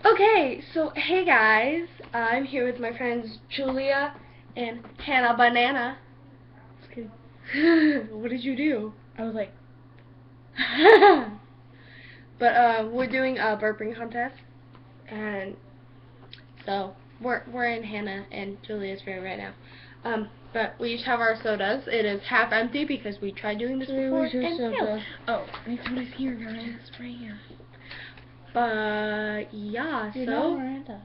Okay, so hey guys, I'm here with my friends Julia and Hannah Banana. Just kidding. What did you do? I was like, But we're doing a burping contest, and so we're in Hannah and Julia's room right now. But we each have our sodas. It is half empty because we tried doing this before and failed. oh, my soda's here, guys. It's right here. But yeah, You're so not Miranda.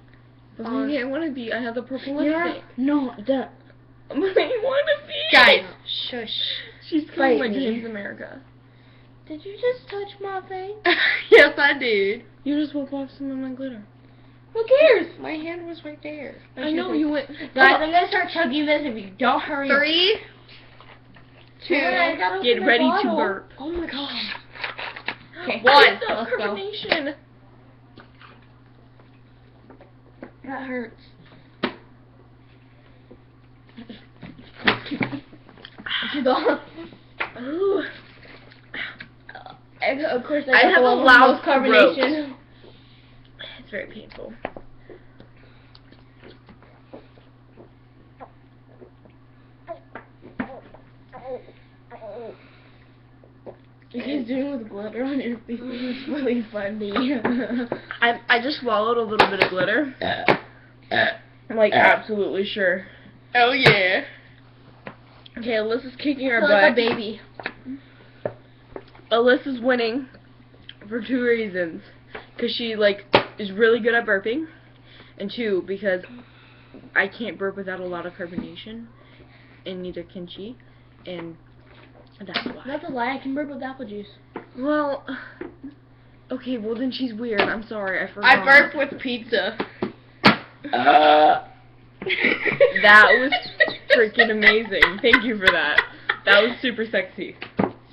But maybe I want to be. I have the purple lipstick. No, the I want to be. guys, shush. She's killing my dreams, America. Did you just touch my face? Yes, I did. You just whipped off some of my glitter. Who cares? My hand was right there. I know you went. Guys, I'm gonna start chugging this if you don't hurry. 3, 2, get ready to burp. Oh my god. Okay, 1. Let's go. That hurts. Ooh. Of course, I have a loud carbonation. Throat. It's very painful. You guys doing with glitter on your face? It's really funny. I just swallowed a little bit of glitter. I'm like absolutely sure. Oh yeah. Okay, Alyssa's kicking her Like butt. a baby. Alyssa's winning for 2 reasons. Because she is really good at burping, and 2, because I can't burp without a lot of carbonation, and neither can she, and that's why. That's a lie. I can burp with apple juice. Well, okay, well then she's weird. I'm sorry, I forgot. I burped with pizza. That was freaking amazing. Thank you for that. That was super sexy.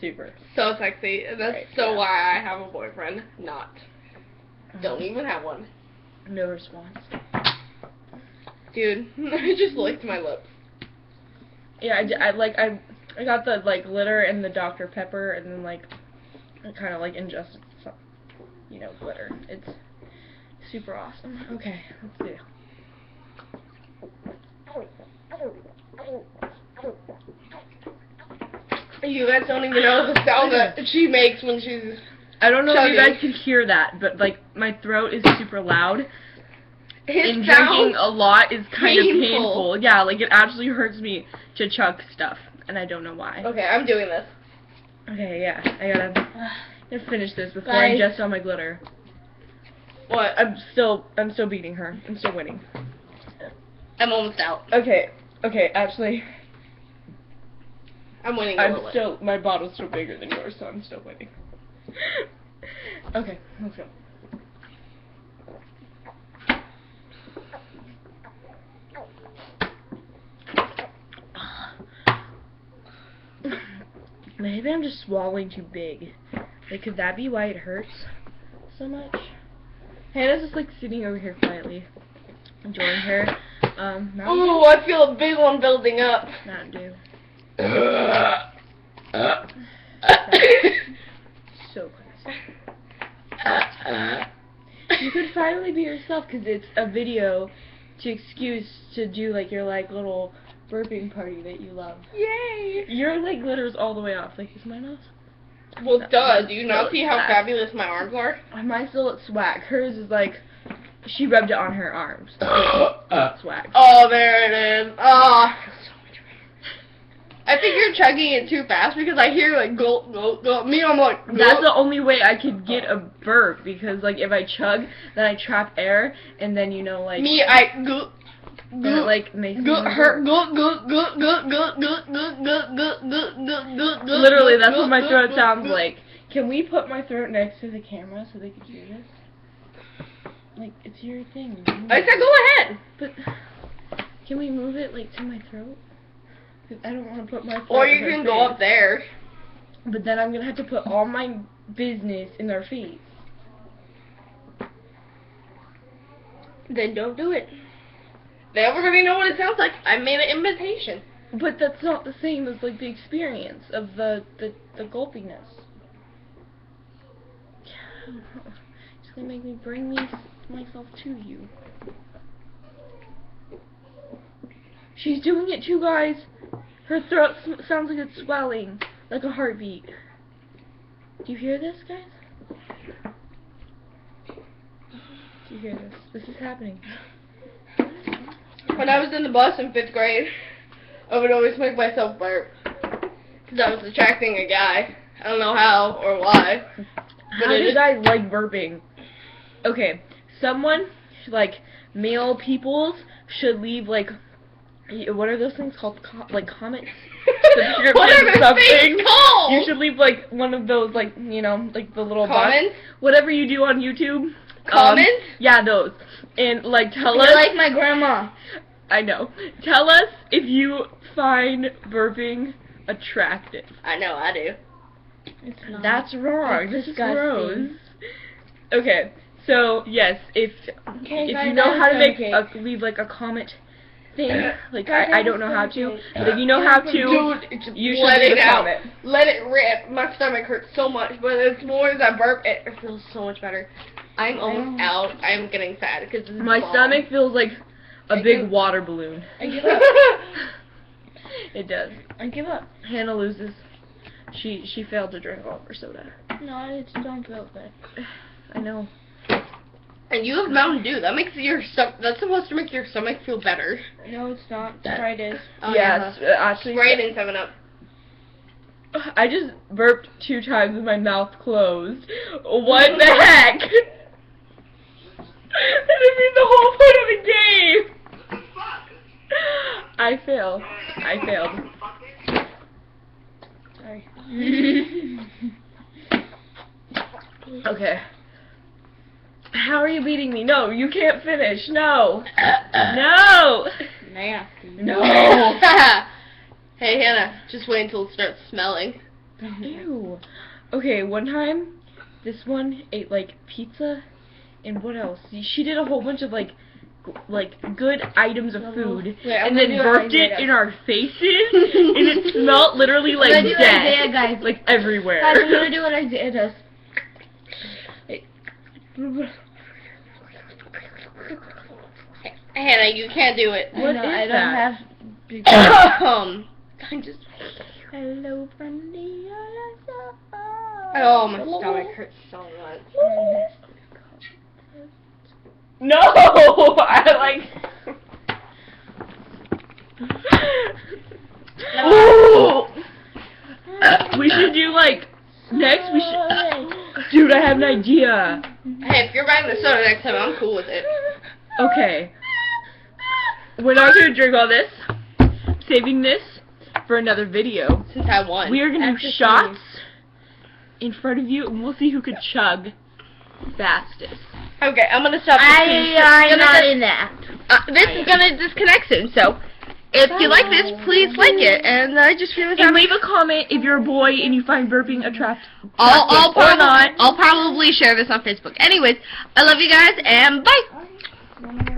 Super. So sexy. That's right, so yeah. why I have a boyfriend. Not. Don't even have one. No response. Dude, I just licked my lips. Yeah, I got the glitter and the Dr. Pepper, and then I kind of ingested some, glitter. It's super awesome. Okay, let's do. You guys don't even know the sound that she makes when she's I don't know chugging. if you guys can hear that, but my throat is super loud. And sounds drinking a lot is kind of painful. painful. Yeah, it absolutely hurts me to chug stuff, and I don't know why. Okay, I'm doing this. Okay, yeah, I gotta finish this before I ingest all my glitter. What? I'm still beating her. I'm still winning. I'm almost out. Okay, actually, I'm winning. My bottle's still bigger than yours, so I'm still winning. Okay, let's go. Maybe I'm just swallowing too big. Could that be why it hurts so much? Hannah's just sitting over here quietly, enjoying her. Ooh, I feel a big one building up. Not do. So classy. You could finally be yourself, because it's a video to excuse to do your little burping party that you love. Yay! Your glitter's all the way off. Is mine off? Well, duh. Do you still not see how swag. fabulous my arms are? Mine's still at swag. Hers is she rubbed it on her arms. Swag. Oh, there it is. Oh, I think you're chugging it too fast because I hear gulp, gulp, gulp. Me, I'm like, gulp. That's the only way I could get a burp, because if I chug, then I trap air, and then me, I gulp. and it makes me literally, that's what my throat sounds like. Can we put my throat next to the camera so they can hear this? It's your thing. I said go ahead. But can we move it to my throat? 'Cause I don't want to put my throat Or in you their can go face. up there. But then I'm gonna have to put all my business in their face. Then don't do it. They already know what it sounds like. I made an imitation. But that's not the same as the experience of the gulpiness. Just doesn't make me bring myself to you. She's doing it too, guys. Her throat sounds like it's swelling, like a heartbeat. Do you hear this, guys? Do you hear this? This is happening. When I was in the bus in 5th grade, I would always make myself burp. Because I was attracting a guy. I don't know how or why. But How do guys like burping? Okay, someone, like, male peoples should leave, like, what are those things called? Like, comments? What are those things called? You should leave, like, one of those, like, you know, like the little comments? Whatever you do on YouTube. Comments? Yeah, those. And, like, tell us. You're like my grandma. I know. Tell us if you find burping attractive. I know, I do. It's not. That's wrong. It's this is disgusting. gross. Okay, so yes, if guys, you know how to make okay. leave like a comment thing, like Guys, I don't know how to, okay. but if you know how to, Dude, you should let leave it a out. comment. Let it rip. My stomach hurts so much, but as more as I burp, it feels so much better. I'm almost out. I'm getting fat because My stomach feels like a big water balloon. I give up. It does. I give up. Hannah loses. She failed to drink all of her soda. No, I just don't feel good. I know. And you have Mountain Dew. That makes your that's supposed to make your stomach feel better. No, it's not. Sprite is. Oh, yeah, actually. Sprite and 7-Up. I just burped 2 times with my mouth closed. What the heck? That defeats the whole point of the game. I failed. I failed. Sorry. Okay. How are you beating me? No, you can't finish. No. No. Nasty. No. Hey, Hannah, just wait until it starts smelling. Ew. Okay, one time, this one ate, like, pizza, and what else? She did a whole bunch of, like good items of food, Wait, I'm and gonna then do burped it Isaiah. in our faces, and it smelled literally like I'm gonna do death. Isaiah, guys. Like, everywhere. Guys, I'm gonna do what Isaiah does. Hannah, you can't do it. What I know, is I don't that? have big I just. Hello from the other side. Oh, my stomach hurts so much. No! I like... Ooh! We should do, like... Next, we should... Dude, I have an idea. Hey, if you're buying the soda next time, I'm cool with it. Okay. We're not going to drink all this. Saving this for another video. Since I won. We are going to do shots in front of you, and we'll see who could chug fastest. Okay, I'm gonna stop. I'm not in that. This is gonna disconnect soon, so if you like this, please like it, and I just feel And leave a comment if you're a boy and you find burping attractive I'll or not. I'll probably share this on Facebook. Anyways, I love you guys, and bye.